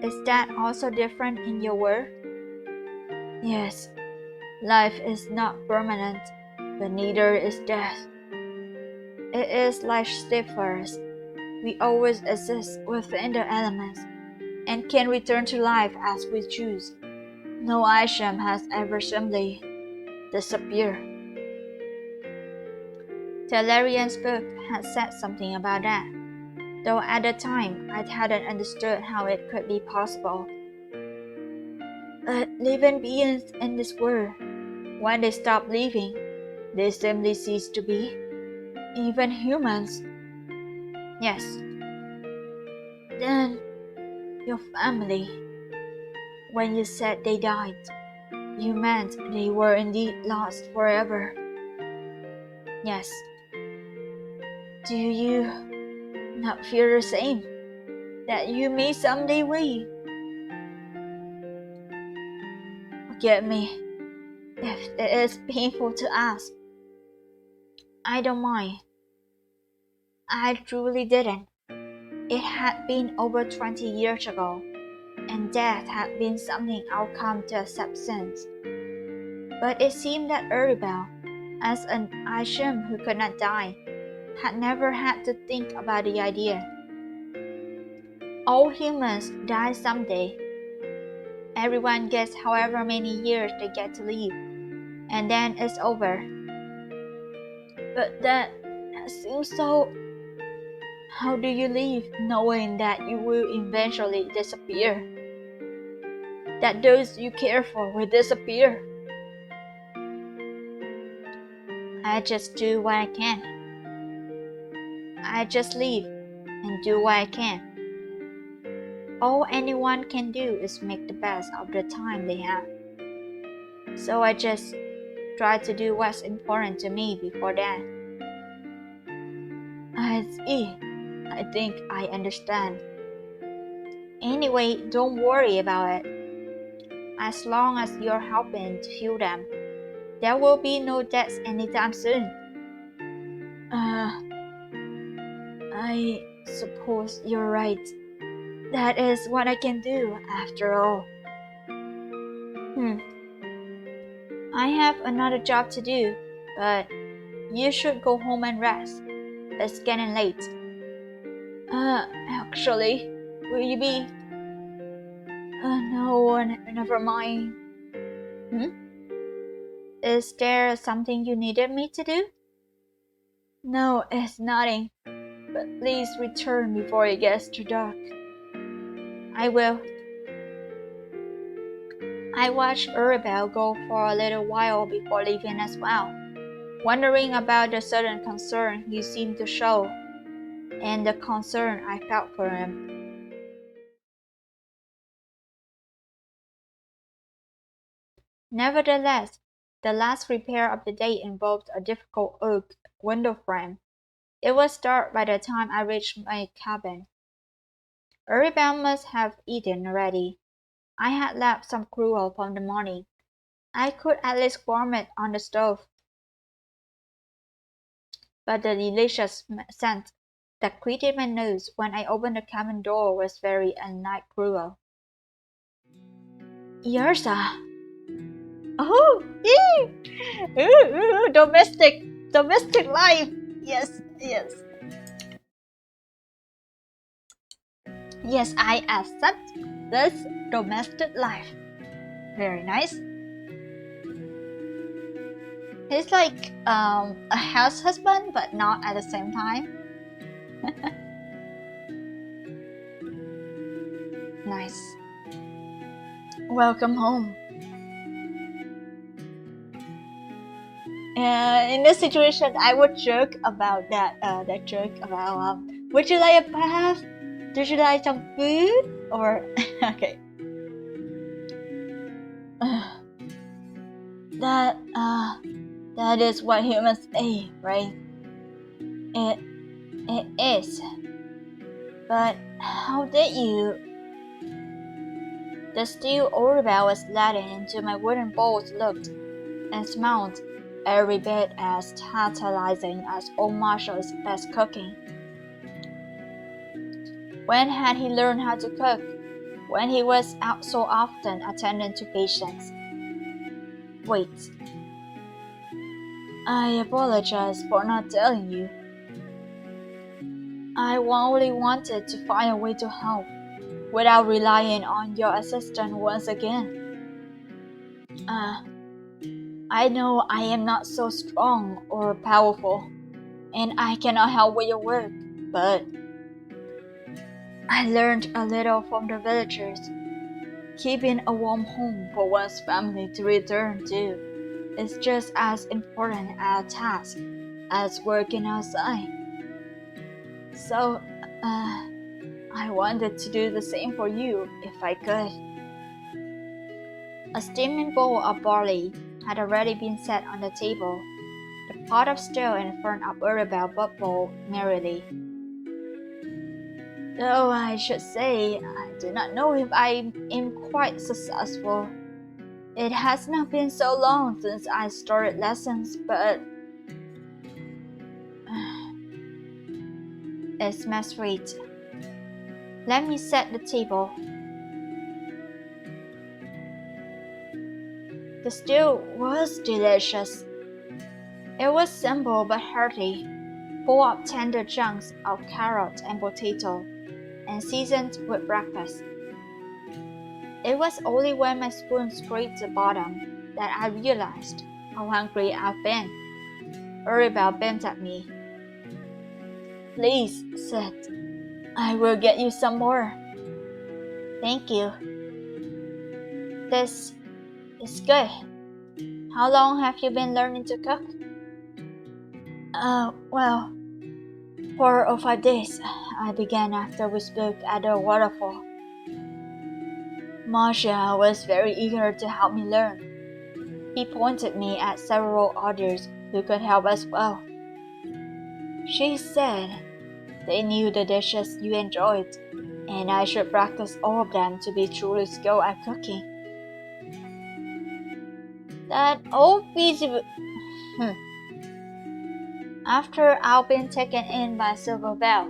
Is that also different in your world? Yes, life is not permanent, but neither is death. It is like stars. We always exist within the elements and can return to life as we choose. No item has ever simply disappeared. Tellerian's book had said something about that, though at the time I hadn't understood how it could be possible. But living beings in this world, when they stop living, they simply cease to be. Even humans. Yes. Then, your family. When you said they died, you meant they were indeed lost forever. Yes. Do you not fear the same? That you may someday weep? Forgive me if it is painful to ask. I don't mind. I truly didn't. It had been over 20 years ago, and death had been something I've come to accept since. But it seemed that Yrsa, as an Isham who could not die, had never had to think about the idea. All humans die someday. Everyone gets however many years they get to live, and then it's over. But that seems so. How do you live knowing that you will eventually disappear? That those you care for will disappear? I just do what I can. I just live and do what I can. All anyone can do is make the best of the time they have. So I just try to do what's important to me before that. I see. I think I understand. Anyway, don't worry about it. As long as you're helping to heal them, there will be no deaths anytime soon. I suppose you're right. That is what I can do, after all. I have another job to do, but you should go home and rest. It's getting late. Actually, will you be? No, never mind. Is there something you needed me to do? No, it's nothing. But please return before it gets too dark. I will. I watched Yrsa go for a little while before leaving as well, wondering about the sudden concern he seemed to show, and the concern I felt for him. Nevertheless, the last repair of the day involved a difficult oak window frame. It was dark by the time I reached my cabin. Yrsa must have eaten already. I had left some gruel from the morning. I could at least warm it on the stove. But the delicious scent that greeted my nose when I opened the cabin door was very unlike gruel. Yrsa! Oh, domestic life. Yes. Yes, I accept this domestic life. Very nice. He's like a house husband, but not at the same time. Nice. Welcome home. In this situation, I would joke about that joke about would you like a bath? Would you like some food? Or okay. That is what humans say, right? It is. But how did you? The steel Oribel was letting into my wooden bowls looked and smelled every bit as tantalizing as old Marshall's best cooking. When had he learned how to cook? When he was out so often attending to patients. Wait. I apologize for not telling you. I only wanted to find a way to help without relying on your assistance once again. I know I am not so strong or powerful, and I cannot help with your work, but I learned a little from the villagers. Keeping a warm home for one's family to return to is just as important a task as working outside. So, I wanted to do the same for you if I could. A steaming bowl of barley had already been set on the table. The pot of stew in front of Yrsa bubbled merrily. Though I should say, I do not know if I am quite successful. It has not been so long since I started lessons, but it smells sweet. Let me set the table. The stew was delicious. It was simple but hearty, full of tender chunks of carrot and potato, and seasoned with breakfast. It was only when my spoon scraped the bottom that I realized how hungry I've been. Yrsa bent at me. Please, sit. I will get you some more. Thank you. This is good. How long have you been learning to cook? Well, 4 or 5 days. I began after we spoke at the waterfall. Marcia was very eager to help me learn. He pointed me at several others who could help as well. She said they knew the dishes you enjoyed, and I should practice all of them to be truly skilled at cooking. That old Vtuber. After I've been taken in by Silver Bell,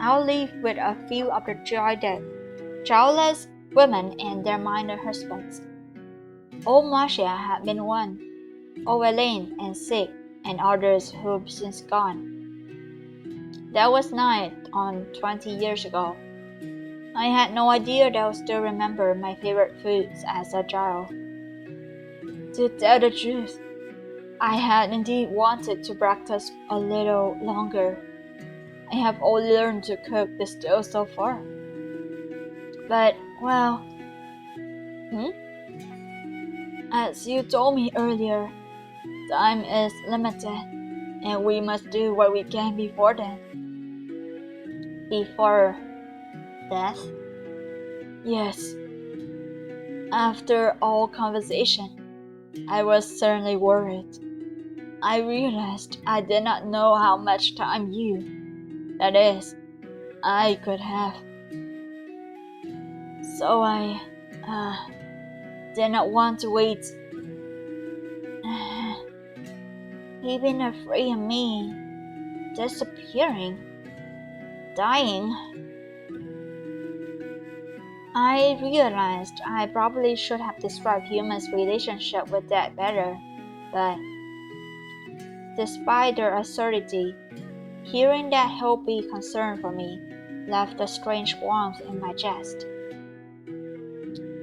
I'll leave with a few of the childless women and their minor husbands. Old Marcia had been one, old Elaine and sick, and others who've since gone. That was nigh on 20 years ago. I had no idea that I would still remember my favorite foods as a child. To tell the truth, I had indeed wanted to practice a little longer. I have only learned to cook the stew so far. But, well, as you told me earlier, time is limited, and we must do what we can before then. Before death? Yes. After all conversation, I was certainly worried. I realized I did not know how much time that is, I could have. So I did not want to wait. He'd been afraid of me disappearing, dying. I realized I probably should have described humans' relationship with death better, but despite their absurdity, hearing that he'll be concerned for me left a strange warmth in my chest.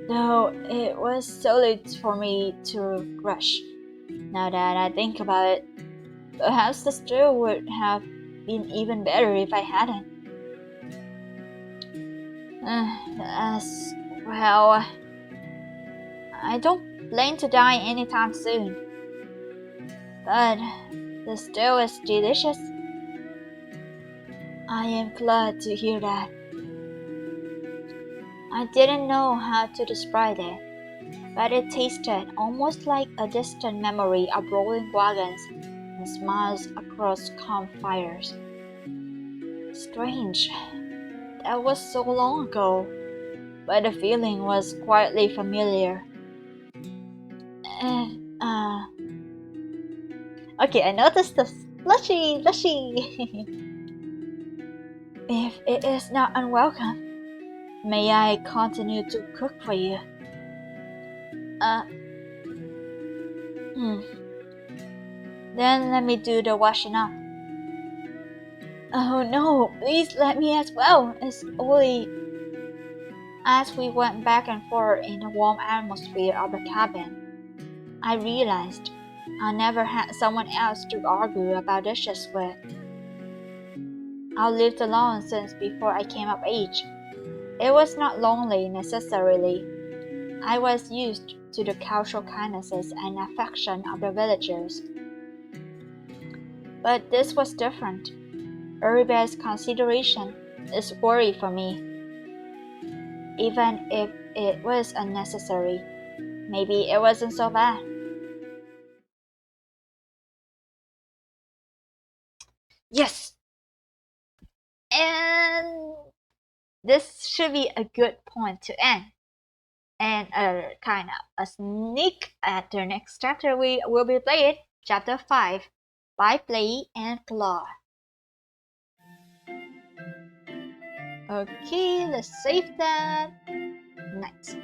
Though it was so late for me to rush. Now that I think about it, perhaps the stew would have been even better if I hadn't. As well, I don't plan to die anytime soon. But the stew is delicious. I am glad to hear that. I didn't know how to describe it, but it tasted almost like a distant memory of rolling wagons and smiles across campfires. Strange. That was so long ago, but the feeling was quietly familiar. Okay, I noticed the blushy. If it is not unwelcome, may I continue to cook for you? Then let me do the washing up. Oh no, please let me as well. It's only as we went back and forth in the warm atmosphere of the cabin, I realized I never had someone else to argue about dishes with. I lived alone since before I came of age. It was not lonely necessarily. I was used to the casual kindnesses and affection of the villagers. But this was different. Uribe's consideration is worry for me. Even if it was unnecessary, maybe it wasn't so bad. Yes! And this should be a good point to end. And a kind of a sneak at the next chapter we will be playing, chapter 5, by Play and Claw. Okay, let's save that. Nice.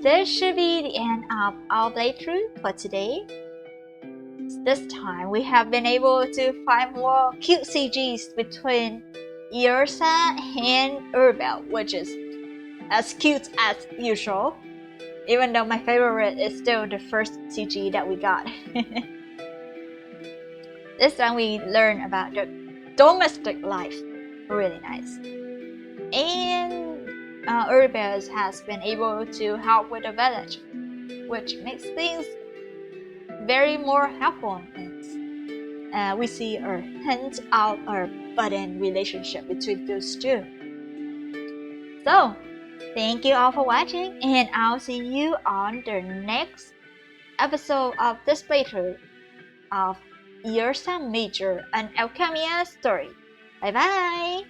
This should be the end of our playthrough for today. This time we have been able to find more cute CGs between Yrsa and Yrsa, which is as cute as usual. Even though my favorite is still the first CG that we got. This time we learn about the domestic life. Really nice. And Yrsa has been able to help with the village, which makes things very more helpful. We see a hint of a budding relationship between those two. So, thank you all for watching, and I'll see you on the next episode of this playthrough of Yrsa Major, an Elchemia Story. Bye bye!